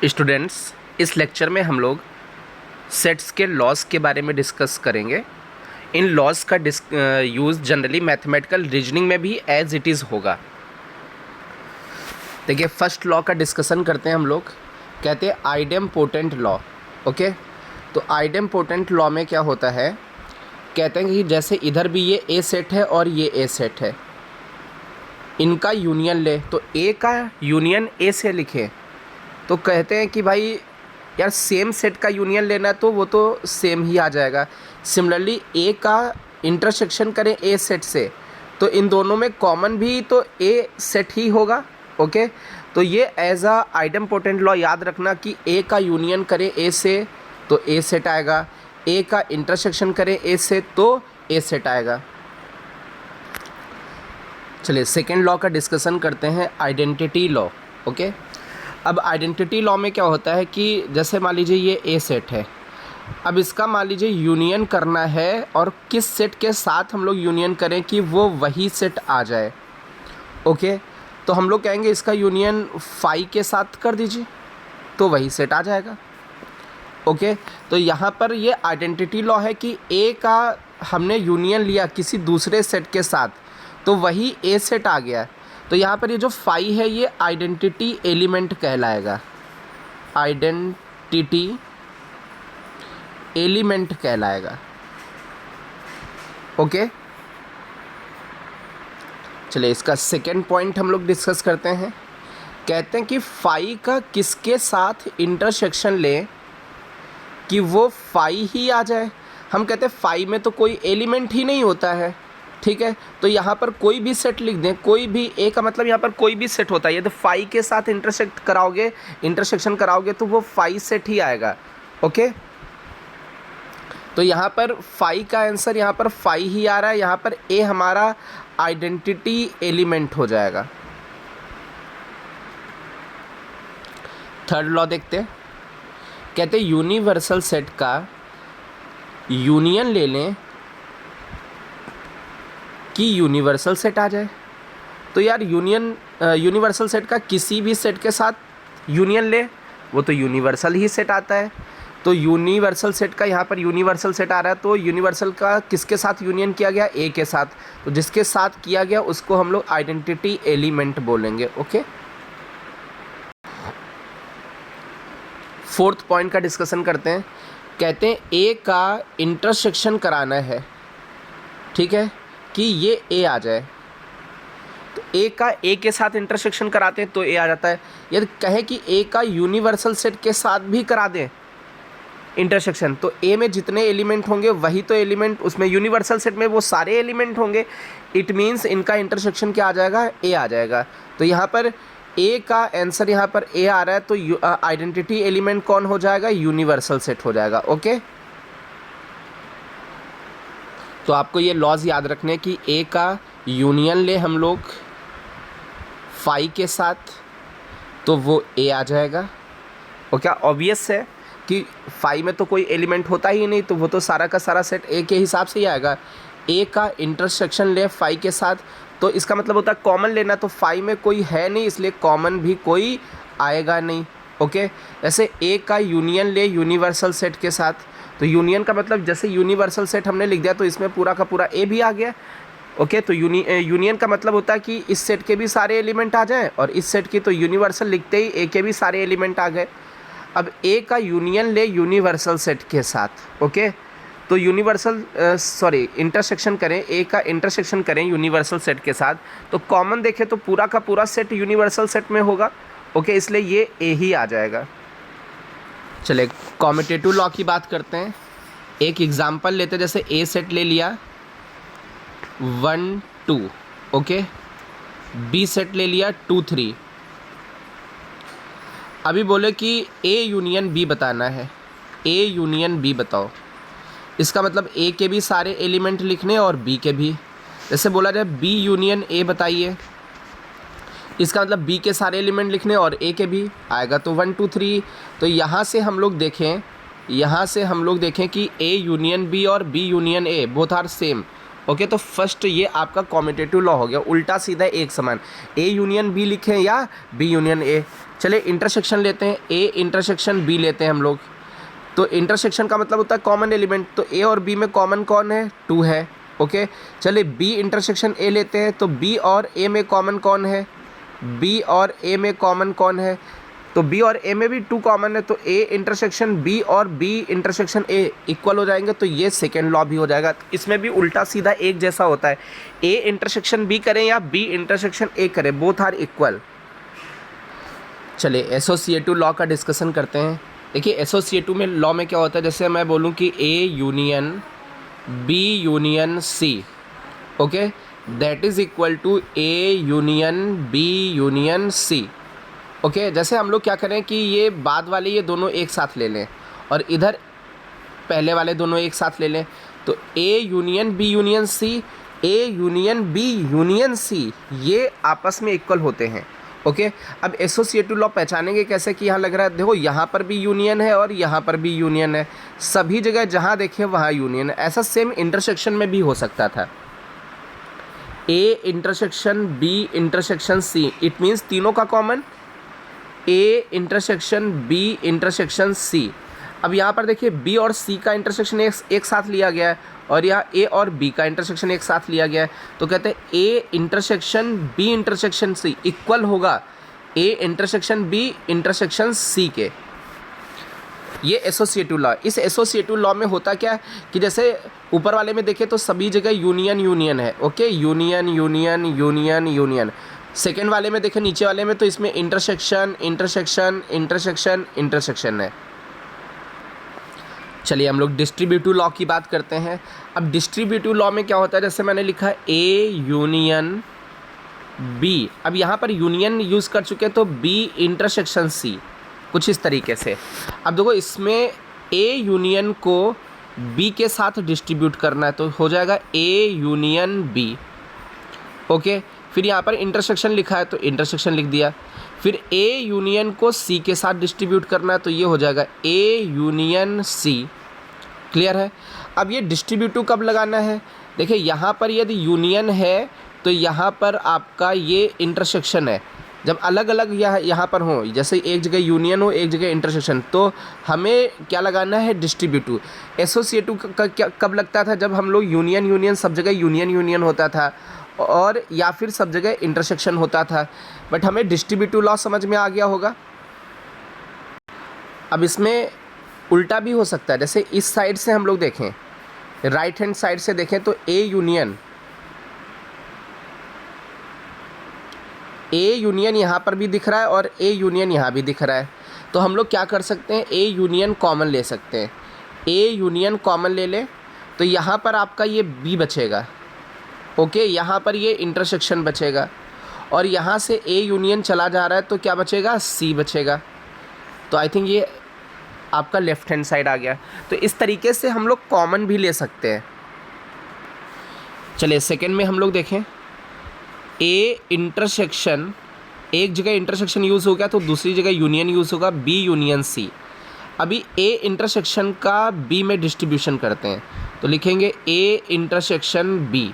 Students, इस lecture में हम लोग सेट्स के लॉस के बारे में डिस्कस करेंगे। इन लॉस का यूज़ जनरली मैथमेटिकल रीजनिंग में भी एज इट इज़ होगा। देखिए, फर्स्ट लॉ का डिस्कशन करते हैं हम लोग। कहते हैं आइडेम्पोटेंट लॉ। ओके, तो आइडेम्पोटेंट लॉ में क्या होता है, कहते हैं कि जैसे इधर भी ये ए सेट है और ये ए सेट है, इनका यूनियन ले, तो ए का यूनियन ए से लिखें तो कहते हैं कि भाई यार सेम सेट का यूनियन लेना है तो वो तो सेम ही आ जाएगा। सिमिलरली ए का इंटरसेक्शन करें ए सेट से तो इन दोनों में कॉमन भी तो ए सेट ही होगा। ओके, तो ये एज अ आइडेम्पोटेंट लॉ याद रखना कि ए का यूनियन करें ए से तो ए सेट आएगा, ए का इंटरसेक्शन करें ए से तो ए सेट आएगा। चलिए सेकेंड लॉ का डिस्कशन करते हैं, आइडेंटिटी लॉ। ओके, अब आइडेंटिटी लॉ में क्या होता है कि जैसे मान लीजिए ये ए सेट है, अब इसका मान लीजिए यूनियन करना है और किस सेट के साथ हम लोग यूनियन करें कि वो वही सेट आ जाए। ओके, तो हम लोग कहेंगे इसका यूनियन फाई के साथ कर दीजिए तो वही सेट आ जाएगा। ओके, तो यहाँ पर ये आइडेंटिटी लॉ है कि ए का हमने यूनियन लिया किसी दूसरे सेट के साथ तो वही ए सेट आ गया। तो यहाँ पर ये जो फाई है ये आइडेंटिटी एलिमेंट कहलाएगा, आइडेंटिटी एलिमेंट कहलाएगा। ओके, चलिए इसका सेकेंड पॉइंट हम लोग डिस्कस करते हैं। कहते हैं कि फाई का किसके साथ इंटरसेक्शन ले कि वो फाई ही आ जाए। हम कहते हैं फाई में तो कोई एलिमेंट ही नहीं होता है, ठीक है, तो यहाँ पर कोई भी सेट लिख दें, कोई भी ए का मतलब यहाँ पर कोई भी सेट होता है। ये तो फाई के साथ इंटरसेक्शन कराओगे तो वो फाई सेट ही आएगा। ओके, तो यहाँ पर फाई का आंसर यहाँ पर फाई ही आ रहा है, यहाँ पर ए हमारा आइडेंटिटी एलिमेंट हो जाएगा। थर्ड लॉ देखते हैं। कहते हैं यूनिवर्सल सेट का यूनियन ले लें कि यूनिवर्सल सेट आ जाए। तो यार यूनिवर्सल सेट का किसी भी सेट के साथ यूनियन ले वो तो यूनिवर्सल ही सेट आता है। तो यूनिवर्सल सेट का यहाँ पर यूनिवर्सल सेट आ रहा है तो यूनिवर्सल का किसके साथ यूनियन किया गया, ए के साथ, तो जिसके साथ किया गया उसको हम लोग आइडेंटिटी एलिमेंट बोलेंगे। ओके, फोर्थ पॉइंट का डिस्कशन करते हैं। कहते हैं ए का इंटरसेक्शन कराना है, ठीक है, कि ये ए आ जाए, तो ए का ए के साथ इंटरसेक्शन कराते हैं तो ए आ जाता है। यदि कहे कि ए का यूनिवर्सल सेट के साथ भी करा दें इंटरसेक्शन तो ए में जितने एलिमेंट होंगे वही तो एलिमेंट उसमें यूनिवर्सल सेट में वो सारे एलिमेंट होंगे। इट मीन्स इनका इंटरसेक्शन क्या आ जाएगा, ए आ जाएगा। तो यहाँ पर ए का आंसर यहाँ पर ए आ रहा है तो आइडेंटिटी एलिमेंट कौन हो जाएगा, यूनिवर्सल सेट हो जाएगा। ओके, तो आपको ये लॉज याद रखने कि ए का यूनियन ले हम लोग फाई के साथ तो वो ए आ जाएगा। ओके, ऑब्वियस है कि फाई में तो कोई एलिमेंट होता ही नहीं तो वो तो सारा का सारा सेट ए के हिसाब से ही आएगा। ए का इंटरसेक्शन ले फाई के साथ तो इसका मतलब होता है कॉमन लेना, तो फाई में कोई है नहीं इसलिए कॉमन भी कोई आएगा नहीं। ओके, जैसे ए का यूनियन ले यूनिवर्सल सेट के साथ तो यूनियन का मतलब जैसे यूनिवर्सल सेट हमने लिख दिया तो इसमें पूरा का पूरा ए भी आ गया। ओके, तो यूनियन का मतलब होता है कि इस सेट के भी सारे एलिमेंट आ जाएं और इस सेट की तो यूनिवर्सल लिखते ही ए के भी सारे एलिमेंट आ गए। अब ए का यूनियन ले यूनिवर्सल सेट के साथ, ओके, तो इंटरसेक्शन करें, ए का इंटरसेक्शन करें यूनिवर्सल सेट के साथ तो कॉमन देखें तो पूरा का पूरा सेट यूनिवर्सल सेट में होगा। ओके, इसलिए ये ए ही आ जाएगा। चले कॉम्यूटेटिव लॉ की बात करते हैं। एक एग्जांपल लेते हैं, जैसे ए सेट ले लिया 1 2, ओके, बी सेट ले लिया 2 3। अभी बोले कि ए यूनियन बी बताना है, ए यूनियन बी बताओ। इसका मतलब ए के भी सारे एलिमेंट लिखने और बी के भी। जैसे बोला जाए बी यूनियन ए बताइए, इसका मतलब बी के सारे एलिमेंट लिखने और ए के भी आएगा तो 1 2 3। तो यहाँ से हम लोग देखें कि ए यूनियन बी और B union A both are same. Okay, तो फर्स्ट ये आपका कॉम्यूटेटिव लॉ हो गया, उल्टा सीधा एक समान, ए यूनियन बी लिखें या बी यूनियन ए। चलिए इंटरसेक्शन लेते हैं, ए इंटरसेक्शन बी लेते हैं हम लोग। तो इंटरसेक्शन का मतलब होता है कॉमन एलिमेंट, तो ए और बी में कॉमन कौन है, 2 है। ओके, चलिए बी इंटरसेक्शन ए लेते हैं, तो बी और ए में कॉमन कौन है, बी और ए में कॉमन कौन है, तो बी और ए में भी 2 कॉमन है, तो ए इंटरसेक्शन बी और बी इंटरसेक्शन ए इक्वल हो जाएंगे, तो ये सेकेंड लॉ भी हो जाएगा। इसमें भी उल्टा सीधा एक जैसा होता है, ए इंटरसेक्शन बी करें या बी इंटरसेक्शन ए करें, बोथ आर इक्वल। चलिए एसोसिएटिव लॉ का डिस्कशन करते हैं। देखिए एसोसिएटिव में लॉ में क्या होता है, जैसे मैं बोलूँ कि A union B union C, okay, that is equal to A union B union C. Okay, जैसे हम लोग क्या करें कि ये बाद वाले ये दोनों एक साथ ले लें और इधर पहले वाले दोनों एक साथ ले लें, तो A union B union C, A union B union C ये आपस में इक्वल होते हैं। ओके, अब एसोसिएटिव लॉ पहचानेंगे कैसे कि यहाँ लग रहा है, देखो यहाँ पर भी यूनियन है और यहाँ पर भी यूनियन है, सभी जगह जहाँ देखें वहाँ यूनियन है। ऐसा सेम इंटरसेक्शन में भी हो सकता था, A intersection B intersection C, it means तीनों का common, A intersection B intersection C. अब यहाँ पर देखिए बी और सी का इंटरसेक्शन एक साथ लिया गया है और यहाँ ए और बी का इंटरसेक्शन एक साथ लिया गया है, तो कहते हैं A intersection B intersection C equal होगा A intersection B intersection C के। ये एसोसिएटिव लॉ। इस एसोसिएटिव लॉ में होता क्या है कि जैसे ऊपर वाले में देखें तो सभी जगह यूनियन यूनियन है, okay, union union union union. Second वाले में देखें नीचे वाले में तो इसमें इंटरसेक्शन इंटरसेक्शन इंटरसेक्शन इंटरसेक्शन है। चलिए हम लोग डिस्ट्रीब्यूटिव लॉ की बात करते हैं। अब डिस्ट्रीब्यूटिव लॉ में क्या होता है, जैसे मैंने लिखा ए यूनियन बी, अब यहाँ पर यूनियन यूज़ कर चुके हैं तो बी इंटरसेक्शन सी, कुछ इस तरीके से। अब देखो इसमें ए यूनियन को बी के साथ डिस्ट्रीब्यूट करना है तो हो जाएगा ए यूनियन बी, ओके। फिर यहाँ पर इंटरसेक्शन लिखा है तो इंटरसेक्शन लिख दिया। फिर ए यूनियन को सी के साथ डिस्ट्रीब्यूट करना है तो ये हो जाएगा ए यूनियन सी। क्लियर है। अब ये डिस्ट्रीब्यूटिव कब लगाना है, देखिए यहाँ पर यदि यूनियन है तो यहाँ पर आपका ये इंटरसेक्शन है। जब अलग अलग यहाँ पर हो, जैसे एक जगह यूनियन हो एक जगह इंटरसेक्शन, तो हमें क्या लगाना है, डिस्ट्रीब्यूटिव। एसोसिएटिव कब लगता था, जब हम लोग यूनियन यूनियन सब जगह यूनियन यूनियन होता था और या फिर सब जगह इंटरसेक्शन होता था। बट हमें डिस्ट्रीब्यूटिव लॉ समझ में आ गया होगा। अब इसमें उल्टा भी हो सकता है, जैसे इस साइड से हम लोग देखें, राइट हैंड साइड से देखें तो ए यूनियन यहाँ पर भी दिख रहा है और ए यूनियन यहाँ भी दिख रहा है। तो हम लोग क्या कर सकते हैं, ए यूनियन कॉमन ले सकते हैं। ए यूनियन कॉमन ले लें तो यहाँ पर आपका ये बी बचेगा, ओके, यहाँ पर ये इंटरसेक्शन बचेगा और यहाँ से ए यूनियन चला जा रहा है तो क्या बचेगा, सी बचेगा। तो आई थिंक ये आपका लेफ्ट हैंड साइड आ गया। तो इस तरीके से हम लोग कॉमन भी ले सकते हैं। चलिए सेकंड में हम लोग देखें, ए इंटरसेक्शन, एक जगह इंटरसेक्शन यूज़ हो गया तो दूसरी जगह यूनियन यूज़ होगा, बी यूनियन सी। अभी ए इंटरसेक्शन का बी में डिस्ट्रीब्यूशन करते हैं तो लिखेंगे ए इंटरसेक्शन बी।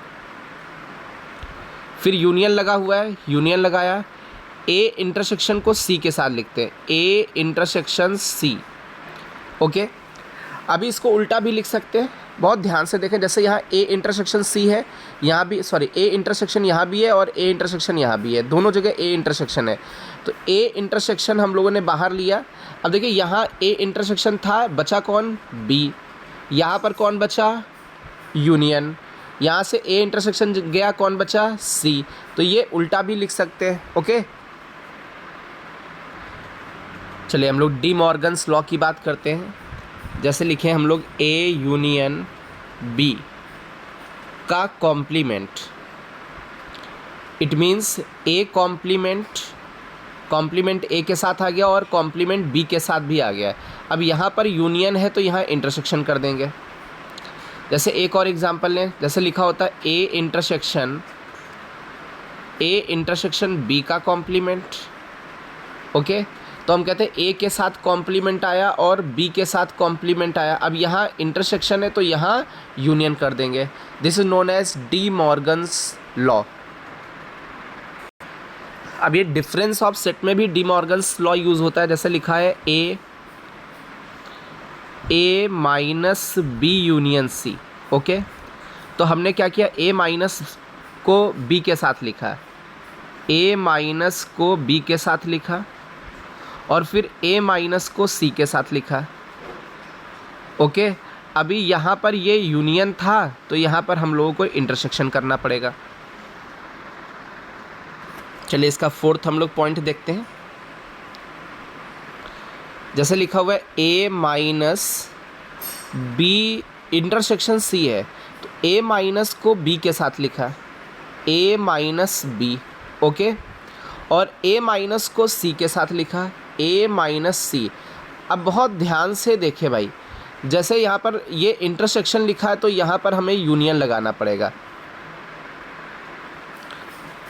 फिर यूनियन लगा हुआ है, यूनियन लगाया, ए इंटरसेक्शन को सी के साथ लिखते हैं, ए इंटरसेक्शन सी, ओके। अभी इसको उल्टा भी लिख सकते हैं, बहुत ध्यान से देखें। जैसे यहाँ ए इंटरसेक्शन सी है, यहाँ भी ए इंटरसेक्शन यहाँ भी है और ए इंटरसेक्शन यहाँ भी है, दोनों जगह ए इंटरसेक्शन है। तो ए इंटरसेक्शन हम लोगों ने बाहर लिया। अब देखिए यहाँ ए इंटरसेक्शन था, बचा कौन, बी। यहाँ पर कौन बचा, यूनियन। यहाँ से ए इंटरसेक्शन गया, कौन बचा, सी। तो ये उल्टा भी लिख सकते हैं, ओके। चलिए हम लोग डी मॉर्गन्स लॉ की बात करते हैं। जैसे लिखे हम लोग ए यूनियन बी का complement, it means A complement A के साथ आ गया और कॉम्प्लीमेंट बी के साथ भी आ गया। अब यहाँ पर यूनियन है तो यहाँ इंटरसेक्शन कर देंगे। जैसे एक और एग्जांपल लें, जैसे लिखा होता है ए इंटरसेक्शन बी का कॉम्प्लीमेंट, ओके। तो हम कहते हैं ए के साथ कॉम्प्लीमेंट आया और बी के साथ कॉम्प्लीमेंट आया। अब यहाँ इंटरसेक्शन है तो यहाँ यूनियन कर देंगे। This is known as De Morgan's law. अब ये डिफरेंस ऑफ सेट में भी डी मॉर्गन्स लॉ यूज़ होता है। जैसे लिखा है A minus B union C. Okay, तो हमने क्या किया, ए माइनस को बी के साथ लिखा, ए माइनस को बी के साथ लिखा और फिर ए माइनस को सी के साथ लिखा। ओके, अभी यहाँ पर ये यूनियन था तो यहाँ पर हम लोगों को इंटरसेक्शन करना पड़ेगा। चलिए इसका फोर्थ हम लोग पॉइंट देखते हैं। जैसे लिखा हुआ है ए माइनस बी, इंटरसेक्शन सी है तो ए माइनस को बी के साथ लिखा, ए माइनस बी। ओके, और ए माइनस को सी के साथ लिखा, ए माइनस सी। अब बहुत ध्यान से देखें भाई, जैसे यहाँ पर ये इंटरसेक्शन लिखा है तो यहाँ पर हमें यूनियन लगाना पड़ेगा।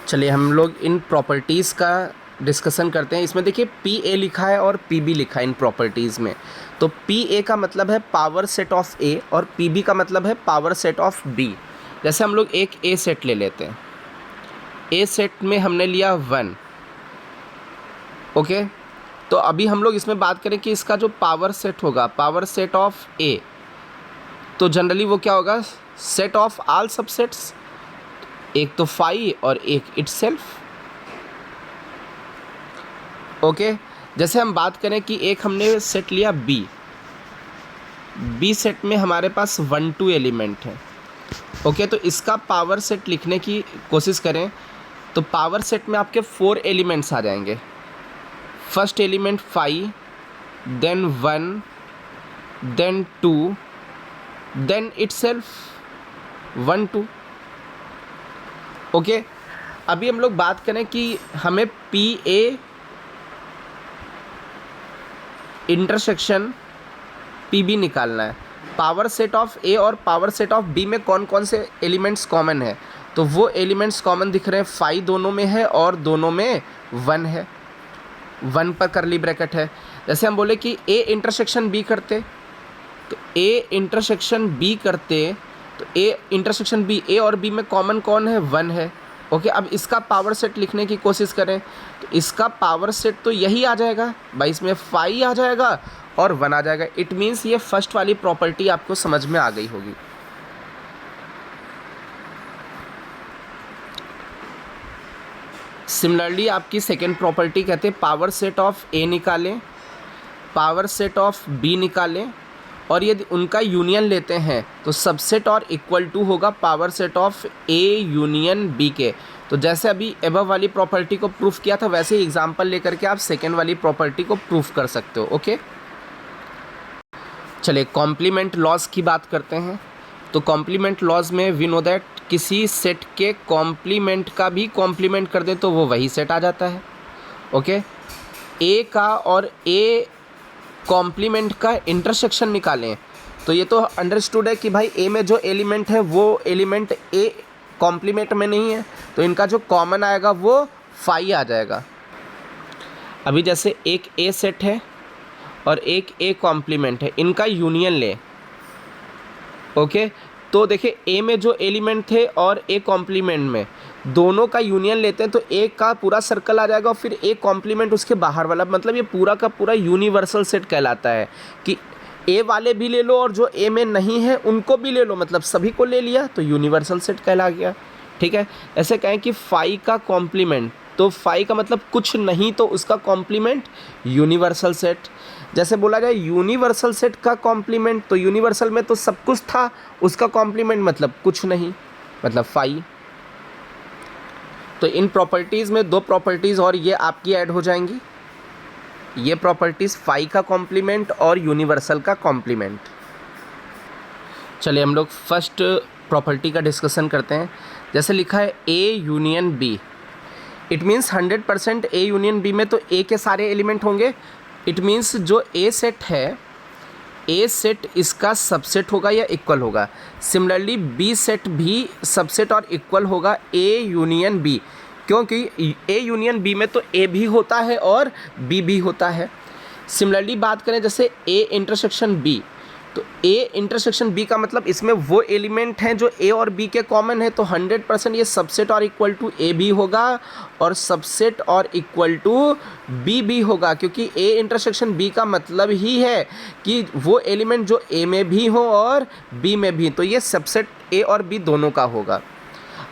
चलिए हम लोग इन प्रॉपर्टीज़ का डिस्कशन करते हैं। इसमें देखिए पी ए लिखा है और पी बी लिखा है इन प्रॉपर्टीज़ में। तो पी ए का मतलब है पावर सेट ऑफ ए और पी बी का मतलब है पावर सेट ऑफ बी। जैसे हम लोग एक ए सेट ले लेते हैं, ए सेट में हमने लिया 1। ओके, तो अभी हम लोग इसमें बात करें कि इसका जो पावर सेट होगा, पावर सेट ऑफ ए, तो जनरली वो क्या होगा, सेट ऑफ ऑल सबसेट्स, एक तो फाई और एक इटसेल्फ। ओके, जैसे हम बात करें कि एक हमने सेट लिया बी, बी सेट में हमारे पास 1 2 एलिमेंट है। ओके, तो इसका पावर सेट लिखने की कोशिश करें तो पावर सेट में आपके 4 एलिमेंट्स आ जाएंगे। First element 5, then 1, then 2, then itself 1 2। Okay, अभी हम लोग बात करें कि हमें P A intersection P B निकालना है। पावर सेट ऑफ ए और पावर सेट ऑफ बी में कौन कौन से एलिमेंट्स कॉमन है, तो वो एलिमेंट्स कॉमन दिख रहे हैं, 5 दोनों में है और दोनों में 1 है, 1 पर करली ब्रैकेट है। जैसे हम बोले कि ए इंटरसेक्शन बी करते तो ए इंटरसेक्शन बी करते तो ए इंटरसेक्शन बी, ए और बी में कॉमन कौन है, 1 है। ओके, अब इसका पावर सेट लिखने की कोशिश करें तो इसका पावर सेट तो यही आ जाएगा भाई, इसमें 5 आ जाएगा और 1 आ जाएगा। इट मीन्स ये फर्स्ट वाली प्रॉपर्टी आपको समझ में आ गई होगी। सिमिलरली आपकी सेकेंड प्रॉपर्टी कहते हैं पावर सेट ऑफ ए निकालें, पावर सेट ऑफ बी निकालें और यदि उनका यूनियन लेते हैं तो सबसेट और इक्वल टू होगा power set of A union B के। तो जैसे अभी एबव वाली प्रॉपर्टी को प्रूफ किया था वैसे ही एग्जांपल लेकर के आप सेकेंड वाली प्रॉपर्टी को प्रूफ कर सकते हो। ओके, चलिए कॉम्प्लीमेंट लॉज की बात करते हैं। तो कॉम्प्लीमेंट लॉज में वी नो दैट किसी सेट के कॉम्प्लीमेंट का भी कॉम्प्लीमेंट कर दें तो वो वही सेट आ जाता है। ओके, ए का और ए कॉम्प्लीमेंट का इंटरसेक्शन निकालें तो ये तो अंडरस्टूड है कि भाई ए में जो एलिमेंट है वो एलिमेंट ए कॉम्प्लीमेंट में नहीं है, तो इनका जो कॉमन आएगा वो 5 आ जाएगा। अभी जैसे एक ए सेट है और एक ए कॉम्प्लीमेंट है, इनका यूनियन ले। ओके, तो देखिए ए में जो एलिमेंट थे और ए कॉम्प्लीमेंट में दोनों का यूनियन लेते हैं तो ए का पूरा सर्कल आ जाएगा और फिर ए कॉम्प्लीमेंट उसके बाहर वाला, मतलब ये पूरा का पूरा यूनिवर्सल सेट कहलाता है कि ए वाले भी ले लो और जो ए में नहीं है उनको भी ले लो, मतलब सभी को ले लिया तो यूनिवर्सल सेट कहला गया। ठीक है, ऐसे कहें कि 5 का कॉम्प्लीमेंट, तो 5 का मतलब कुछ नहीं तो उसका कॉम्प्लीमेंट यूनिवर्सल सेट। जैसे बोला जाए यूनिवर्सल सेट का कॉम्प्लीमेंट, तो यूनिवर्सल में तो सब कुछ था, उसका कॉम्प्लीमेंट मतलब कुछ नहीं, मतलब 5। तो इन प्रॉपर्टीज़ में 2 प्रॉपर्टीज़ और ये आपकी ऐड हो जाएंगी, ये प्रॉपर्टीज़ 5 का कॉम्प्लीमेंट और यूनिवर्सल का कॉम्प्लीमेंट। चलिए हम लोग फर्स्ट प्रॉपर्टी का डिस्कशन करते हैं। जैसे लिखा है A union B, it means 100% A union B में तो ए के सारे एलिमेंट होंगे। इट मीन्स जो ए सेट है, ए सेट इसका सबसेट होगा या इक्वल होगा। सिमिलरली बी सेट भी सबसेट और इक्वल होगा ए यूनियन बी, क्योंकि ए यूनियन बी में तो ए भी होता है और बी भी होता है। सिमिलरली बात करें जैसे ए इंटरसेक्शन बी, तो ए इंटरसेक्शन बी का मतलब इसमें वो एलिमेंट हैं जो ए और बी के कॉमन है, तो 100% ये सबसेट और इक्वल टू ए भी होगा और सबसेट और इक्वल टू बी भी होगा, क्योंकि ए इंटरसेक्शन बी का मतलब ही है कि वो एलिमेंट जो ए में भी हो और बी में भी, तो ये सबसेट ए और बी दोनों का होगा।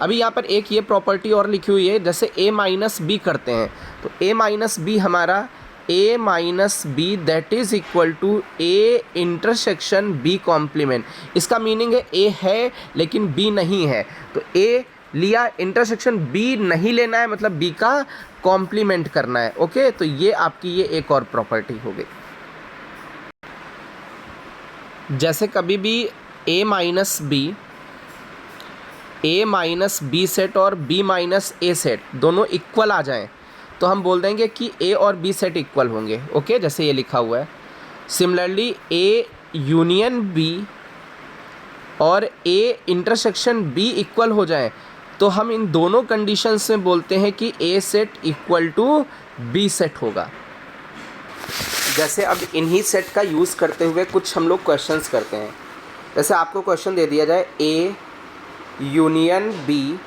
अभी यहाँ पर एक ये प्रॉपर्टी और लिखी हुई है, जैसे ए माइनस बी करते हैं तो ए माइनस बी हमारा A minus B that is equal to A intersection B complement. इसका मीनिंग है ए है लेकिन बी नहीं है, तो ए लिया, इंटरसेक्शन बी नहीं लेना है, मतलब बी का कॉम्प्लीमेंट करना है। ओके, तो ये आपकी ये एक और प्रॉपर्टी हो गई। जैसे कभी भी ए माइनस बी सेट और बी माइनस ए सेट दोनों इक्वल आ जाएं तो हम बोल देंगे कि ए और बी सेट इक्वल होंगे। ओके, जैसे ये लिखा हुआ है। सिमिलरली ए यूनियन बी और ए इंटरसेक्शन बी इक्वल हो जाएं तो हम इन दोनों कंडीशंस में बोलते हैं कि A set equal to B set होगा। जैसे अब इन्हीं सेट का यूज़ करते हुए कुछ हम लोग क्वेश्चंस करते हैं। जैसे आपको क्वेश्चन दे दिया जाए A union B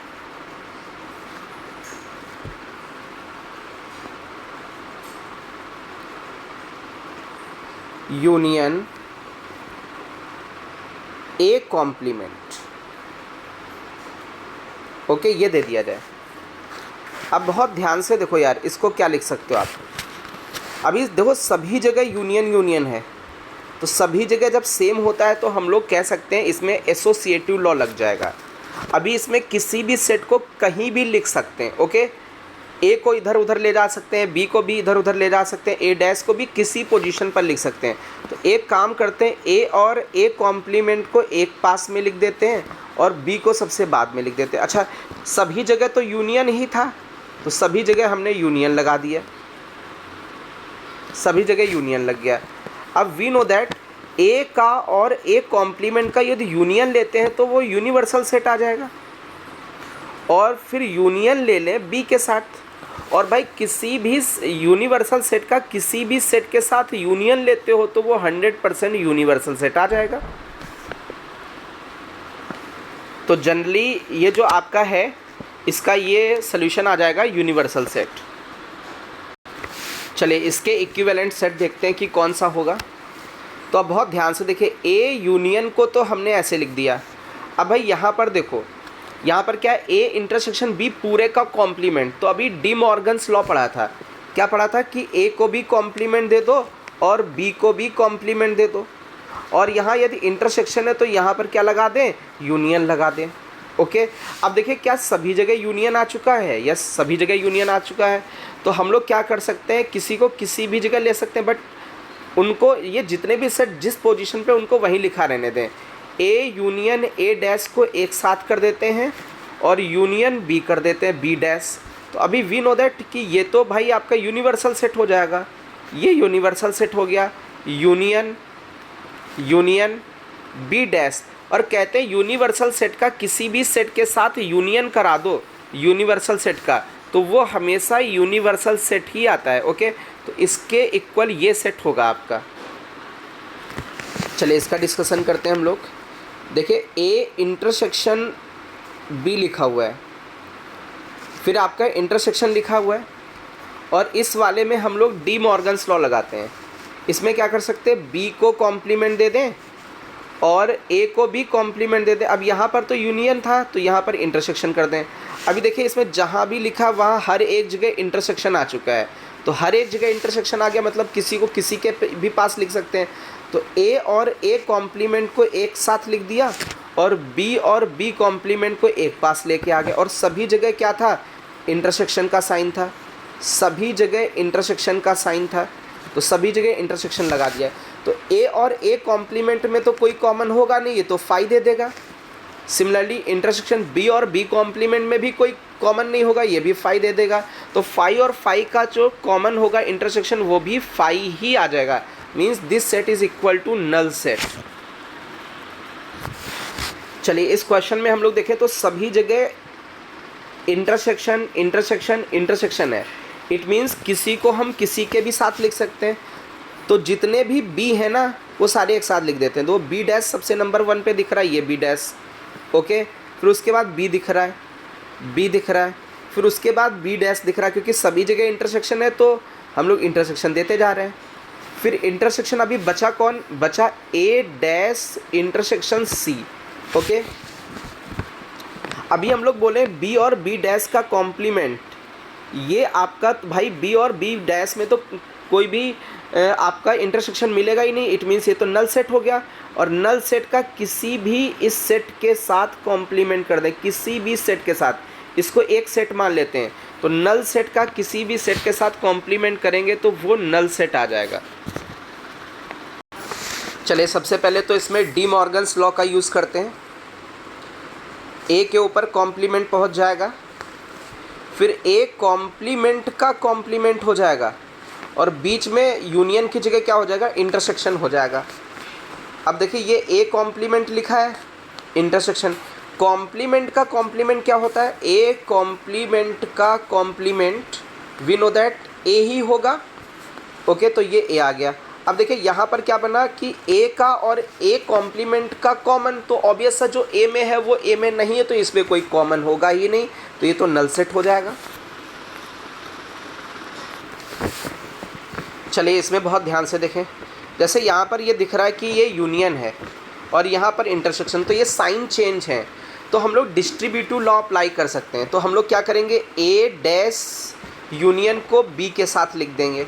union A complement. Okay, ये दे दिया जाए। अब बहुत ध्यान से देखो यार, इसको क्या लिख सकते हो आप। अभी देखो सभी जगह यूनियन है, तो सभी जगह जब सेम होता है तो हम लोग कह सकते हैं इसमें एसोसिएटिव लॉ लग जाएगा। अभी इसमें किसी भी सेट को कहीं भी लिख सकते हैं। ओके, ए को इधर उधर ले जा सकते हैं, बी को भी इधर उधर ले जा सकते हैं, ए डैश को भी किसी पोजीशन पर लिख सकते हैं। तो एक काम करते हैं, ए और ए कॉम्प्लीमेंट को एक पास में लिख देते हैं और बी को सबसे बाद में लिख देते हैं। अच्छा, सभी जगह तो यूनियन ही था, तो सभी जगह हमने यूनियन लगा दिया, सभी जगह यूनियन लग गया। अब वी नो दैट ए का और ए कॉम्प्लीमेंट का यदि यूनियन लेते हैं तो वो यूनिवर्सल सेट आ जाएगा, और फिर यूनियन ले लें बी के साथ, और भाई किसी भी यूनिवर्सल सेट का किसी भी सेट के साथ यूनियन लेते हो तो वो 100% यूनिवर्सल सेट आ जाएगा। तो जनरली ये जो आपका है इसका ये सॉल्यूशन आ जाएगा यूनिवर्सल सेट। चलिए इसके इक्विवेलेंट सेट देखते हैं कि कौन सा होगा। तो अब बहुत ध्यान से देखिए, ए यूनियन को तो हमने ऐसे लिख दिया। अब भाई यहाँ पर देखो, यहाँ पर क्या है, ए इंटरसेक्शन बी पूरे का कॉम्प्लीमेंट। तो अभी डी मॉर्गन्स लॉ पढ़ा था, क्या पढ़ा था कि ए को भी कॉम्प्लीमेंट दे दो और बी को भी कॉम्प्लीमेंट दे दो, और यहाँ यदि इंटरसेक्शन है तो यहाँ पर क्या लगा दें, यूनियन लगा दें। ओके, अब देखिए क्या सभी जगह यूनियन आ चुका है, यस सभी जगह यूनियन आ चुका है। तो हम लोग क्या कर सकते हैं, किसी को किसी भी जगह ले सकते हैं, बट उनको ये जितने भी सेट जिस पोजीशन पे उनको वहीं लिखा रहने दें। ए यूनियन ए डैश को एक साथ कर देते हैं और यूनियन बी कर देते हैं बी डैश। तो अभी वी नो दैट कि ये तो भाई आपका यूनिवर्सल सेट हो जाएगा, ये यूनिवर्सल सेट हो गया, यूनियन यूनियन बी डैश। और कहते हैं यूनिवर्सल सेट का किसी भी सेट के साथ यूनियन करा दो यूनिवर्सल सेट का, तो वो हमेशा यूनिवर्सल सेट ही आता है। ओके, तो इसके इक्वल ये सेट होगा आपका। चलिए इसका डिस्कशन करते हैं हम लोग। देखिए ए इंटरसेक्शन बी लिखा हुआ है, फिर आपका इंटरसेक्शन लिखा हुआ है, और इस वाले में हम लोग डी मॉर्गन्स लॉ लगाते हैं। इसमें क्या कर सकते हैं, बी को कॉम्प्लीमेंट दे दें और ए को भी कॉम्प्लीमेंट दे दें। अब यहाँ पर तो यूनियन था तो यहाँ पर इंटरसेक्शन कर दें। अभी देखिए इसमें जहाँ भी लिखा वहाँ हर एक जगह इंटरसेक्शन आ चुका है, तो हर एक जगह इंटरसेक्शन आ गया, मतलब किसी को किसी के भी पास लिख सकते हैं। तो ए और ए कॉम्प्लीमेंट को एक साथ लिख दिया और बी कॉम्प्लीमेंट को एक पास लेके आ गए, और सभी जगह क्या था, इंटरसेक्शन का साइन था, सभी जगह इंटरसेक्शन का साइन था, तो सभी जगह इंटरसेक्शन लगा दिया। तो ए और ए कॉम्प्लीमेंट में तो कोई कॉमन होगा नहीं, ये तो फाई दे देगा। सिमिलरली इंटरसेक्शन बी और बी कॉम्प्लीमेंट में भी कोई कॉमन नहीं होगा, ये भी फाई दे देगा। तो फाई और फाई का जो कॉमन होगा इंटरसेक्शन वो भी फाई ही आ जाएगा, means this set is equal to null set. चलिए इस क्वेश्चन में हम लोग देखें तो सभी जगह इंटरसेक्शन इंटरसेक्शन इंटरसेक्शन है। इट मीन्स किसी को हम किसी के भी साथ लिख सकते हैं, तो जितने भी बी है ना वो सारे एक साथ लिख देते हैं। तो बी डैश सबसे नंबर 1 पे दिख रहा है, ये बी डैश, ओके। फिर उसके बाद बी दिख रहा है, बी दिख रहा है, फिर उसके बाद बी डैश दिख रहा है, क्योंकि सभी जगह इंटरसेक्शन है तो हम लोग इंटरसेक्शन देते जा रहे हैं। फिर इंटरसेक्शन अभी बचा कौन, बचा ए डैश इंटरसेक्शन सी, ओके। अभी हम लोग बोले बी और बी डैश का कॉम्प्लीमेंट, ये आपका भाई बी और बी डैश में तो कोई भी आपका इंटरसेक्शन मिलेगा ही नहीं, इट मीन्स ये तो नल सेट हो गया। और नल सेट का किसी भी इस सेट के साथ कॉम्प्लीमेंट कर दें, किसी भी सेट के साथ, इसको एक सेट मान लेते हैं, तो नल सेट का किसी भी सेट के साथ कॉम्प्लीमेंट करेंगे तो वो नल सेट आ जाएगा। चलिए सबसे पहले तो इसमें डी मॉर्गन्स लॉ का यूज़ करते हैं। ए के ऊपर कॉम्प्लीमेंट पहुंच जाएगा, फिर ए कॉम्प्लीमेंट का कॉम्प्लीमेंट हो जाएगा, और बीच में यूनियन की जगह क्या हो जाएगा, इंटरसेक्शन हो जाएगा। अब देखिए ये ए कॉम्प्लीमेंट लिखा है, इंटरसेक्शन, कॉम्प्लीमेंट का कॉम्प्लीमेंट क्या होता है, ए कॉम्प्लीमेंट का कॉम्प्लीमेंट, वी नो दैट ए ही होगा, ओके। तो ये ए आ गया। अब देखिए यहाँ पर क्या बना कि ए का और ए कॉम्प्लीमेंट का कॉमन, तो ऑब्वियस है जो ए में है वो ए में नहीं है, तो इसमें कोई कॉमन होगा ही नहीं, तो ये तो नल सेट हो जाएगा। चलिए इसमें बहुत ध्यान से देखें, जैसे यहाँ पर ये दिख रहा है कि ये यूनियन है और यहाँ पर इंटरसेक्शन, तो ये साइन चेंज है, तो हम लोग डिस्ट्रीब्यूटिव लॉ अप्लाई कर सकते हैं। तो हम लोग क्या करेंगे, ए डैश यूनियन को बी के साथ लिख देंगे,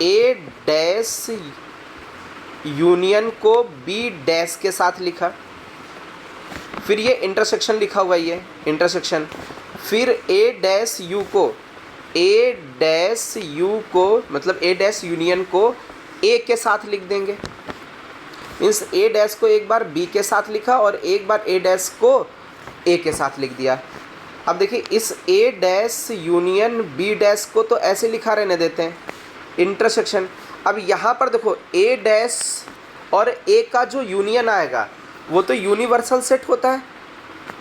ए डैश यूनियन को बी डैश के साथ लिखा, फिर ये इंटरसेक्शन लिखा हुआ, ये इंटरसेक्शन, फिर ए डैश यू को, ए डैश यू को मतलब ए डैश यूनियन को ए के साथ लिख देंगे। मीन्स ए डैश को एक बार बी के साथ लिखा और एक बार ए डैश को ए के साथ लिख दिया। अब देखिए इस ए डैश यूनियन बी डैश को तो ऐसे लिखा रहने देते हैं, इंटरसेक्शन। अब यहाँ पर देखो ए डैश और ए का जो यूनियन आएगा वो तो यूनिवर्सल सेट होता है।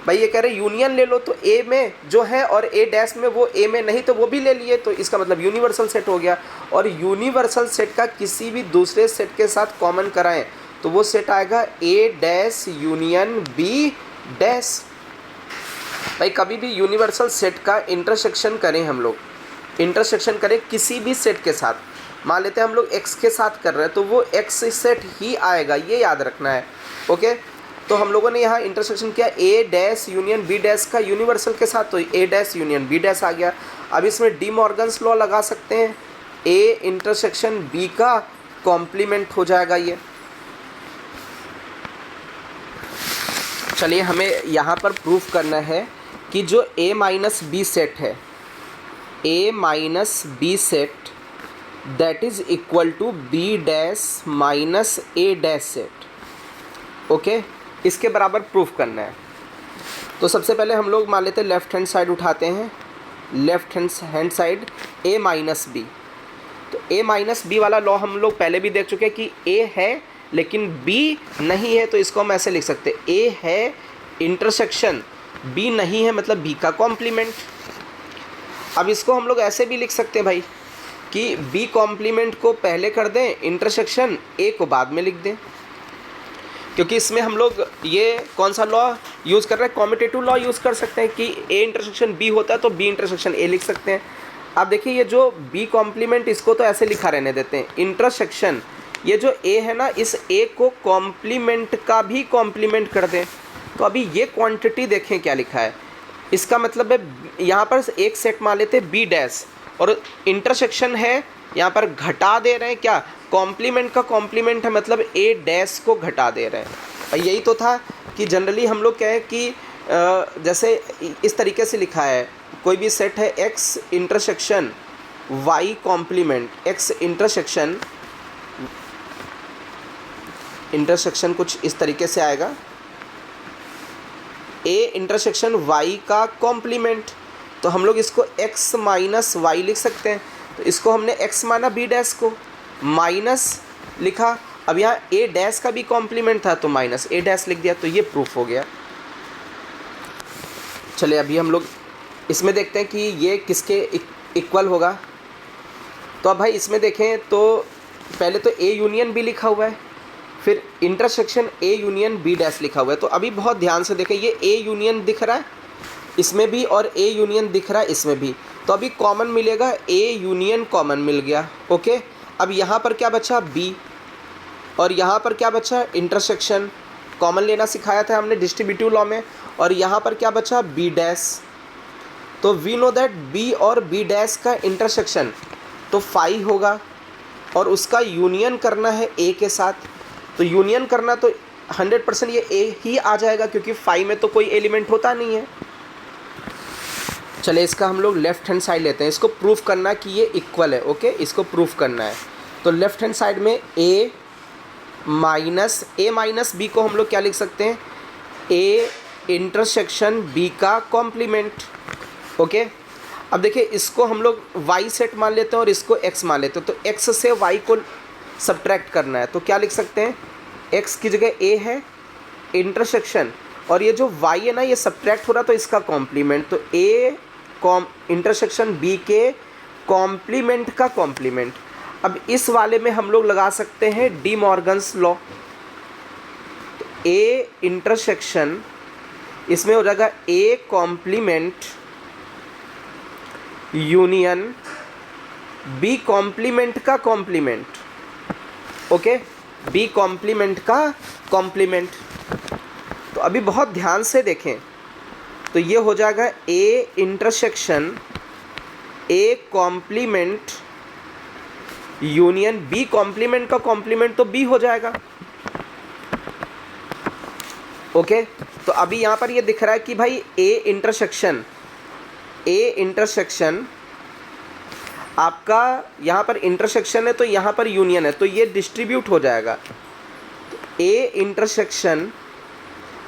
भाई ये कह रहे यूनियन ले लो, तो ए में जो है और ए डैश में वो ए में नहीं तो वो भी ले लिए, तो इसका मतलब यूनिवर्सल सेट हो गया। और यूनिवर्सल सेट का किसी भी दूसरे सेट के साथ कॉमन कराएं तो वो सेट आएगा ए डैश यूनियन बी डैश। भाई कभी भी यूनिवर्सल सेट का इंटरसेक्शन करें, हम लोग इंटरसेक्शन करें किसी भी सेट के साथ, मान लेते हैं हम लोग एक्स के साथ कर रहे हैं तो वो एक्स सेट ही आएगा, ये याद रखना है, ओके। तो हम लोगों ने यहाँ इंटरसेक्शन किया ए डैश यूनियन बी डैश का यूनिवर्सल के साथ, तो ए डैश यूनियन बी डैश आ गया। अब इसमें डी मॉर्गन्स लॉ लगा सकते हैं, ए इंटरसेक्शन बी का कॉम्प्लीमेंट हो जाएगा ये। चलिए हमें यहाँ पर प्रूफ करना है कि जो ए माइनस बी सेट है, A minus B set that is equal to B dash minus A dash set, okay. इसके बराबर प्रूफ करना है। तो सबसे पहले हम लोग मान लेते हैं लेफ़्ट हैंड साइड उठाते हैं, लेफ़्ट हैंड साइड ए माइनस बी। तो ए माइनस बी वाला लॉ हम लोग पहले भी देख चुके हैं कि ए है लेकिन बी नहीं है, तो इसको हम ऐसे लिख सकते हैं ए है इंटरसेक्शन बी नहीं है, मतलब बी का कॉम्प्लीमेंट। अब इसको हम लोग ऐसे भी लिख सकते हैं भाई कि बी कॉम्प्लीमेंट को पहले कर दें, इंटरसेक्शन ए को बाद में लिख दें, क्योंकि इसमें हम लोग ये कौन सा लॉ यूज़ कर रहे हैं, कॉम्यूटेटिव लॉ यूज़ कर सकते हैं कि ए इंटरसेक्शन बी होता है तो बी इंटरसेक्शन ए लिख सकते हैं। अब देखिए ये जो बी कॉम्प्लीमेंट, इसको तो ऐसे लिखा रहने देते हैं, इंटरसेक्शन ये जो ए है ना, इस ए को कॉम्प्लीमेंट का भी कॉम्प्लीमेंट कर दें। तो अभी ये क्वांटिटी देखें क्या लिखा है, इसका मतलब है यहाँ पर एक सेट मान लेते हैं बी डैश और इंटरसेक्शन है, यहाँ पर घटा दे रहे हैं क्या, कॉम्प्लीमेंट का कॉम्प्लीमेंट है, मतलब ए डैश को घटा दे रहे हैं। यही तो था कि जनरली हम लोग कहें कि जैसे इस तरीके से लिखा है, कोई भी सेट है X intersection Y complement, X intersection कुछ इस तरीके से आएगा, ए इंटरसेक्शन वाई का कॉम्प्लीमेंट, तो हम लोग इसको x माइनस वाई लिख सकते हैं। तो इसको हमने x माना बी डैश को, माइनस लिखा, अब यहाँ a डैश का भी कॉम्प्लीमेंट था तो माइनस a डैश लिख दिया, तो ये प्रूफ हो गया। चलिए अभी हम लोग इसमें देखते हैं कि ये किसके इक्वल होगा। तो अब भाई इसमें देखें तो पहले तो ए यूनियन बी लिखा हुआ है, फिर intersection A union B dash लिखा हुआ है। तो अभी बहुत ध्यान से देखें, ये ए यूनियन दिख रहा है इसमें भी और ए यूनियन दिख रहा है इसमें भी, तो अभी कॉमन मिलेगा, ए यूनियन कॉमन मिल गया। ओके, अब यहाँ पर क्या बचा, बी, और यहाँ पर क्या बचा, इंटरसेक्शन कॉमन लेना सिखाया था हमने डिस्ट्रीब्यूटिव लॉ में, और यहाँ पर क्या बचा, बी डैश। तो वी नो दैट बी और बी डैश का इंटरसेक्शन तो फाई होगा, और उसका यूनियन करना है ए के साथ। तो यूनियन करना तो 100% ये ए ही आ जाएगा, क्योंकि फाई में तो कोई एलिमेंट होता नहीं है। चले इसका हम लोग लेफ्ट हैंड साइड लेते हैं, इसको प्रूफ करना कि ये इक्वल है। ओके, इसको प्रूफ करना है। तो लेफ्ट हैंड साइड में ए माइनस बी को हम लोग क्या लिख सकते हैं, ए इंटरसेक्शन बी का कॉम्प्लीमेंट। ओके, अब देखिए इसको हम लोग y सेट मान लेते हैं और इसको x मान लेते हैं। तो x से y को सब्ट्रैक्ट करना है, तो क्या लिख सकते हैं, x की जगह a है इंटरसेक्शन, और ये जो y है ना ये सब्ट्रैक्ट हो रहा, तो इसका कॉम्प्लीमेंट, तो a इंटरसेक्शन b के कॉम्प्लीमेंट का कॉम्प्लीमेंट। अब इस वाले में हम लोग लगा सकते हैं डी मॉर्गन्स लॉ। तो a इंटरसेक्शन इसमें हो जाएगा a complement union B complement का कॉम्प्लीमेंट। ओके, बी कॉम्प्लीमेंट का कॉम्प्लीमेंट। तो अभी बहुत ध्यान से देखें, तो ये हो जाएगा A intersection A complement union B complement का कॉम्प्लीमेंट, तो बी हो जाएगा। ओके, तो अभी यहाँ पर ये दिख रहा है कि भाई ए इंटरसेक्शन आपका यहाँ पर इंटरसेक्शन है, तो यहाँ पर यूनियन है, तो ये डिस्ट्रीब्यूट हो जाएगा। ए इंटरसेक्शन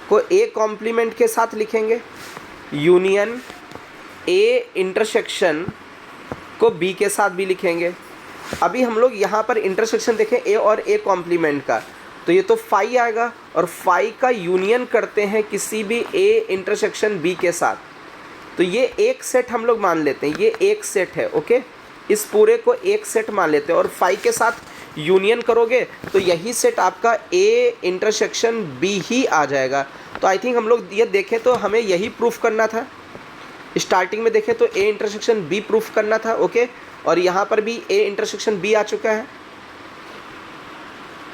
को ए कॉम्प्लीमेंट के साथ लिखेंगे, यूनियन ए इंटरसेक्शन को बी के साथ भी लिखेंगे। अभी हम लोग यहाँ पर इंटरसेक्शन देखें ए और ए कॉम्प्लीमेंट का, तो ये तो फाई आएगा, और फाई का यूनियन करते हैं किसी भी ए इंटरसेक्शन बी के साथ, तो ये एक सेट हम लोग मान लेते हैं, ये एक सेट है। ओके, इस पूरे को एक सेट मान लेते हैं, और फाई के साथ यूनियन करोगे तो यही सेट आपका ए इंटरसेक्शन बी ही आ जाएगा। तो आई थिंक हम लोग ये देखें तो हमें यही प्रूफ करना था, स्टार्टिंग में देखें तो ए इंटरसेक्शन बी प्रूफ करना था। ओके, और यहाँ पर भी ए इंटरसेक्शन बी आ चुका है।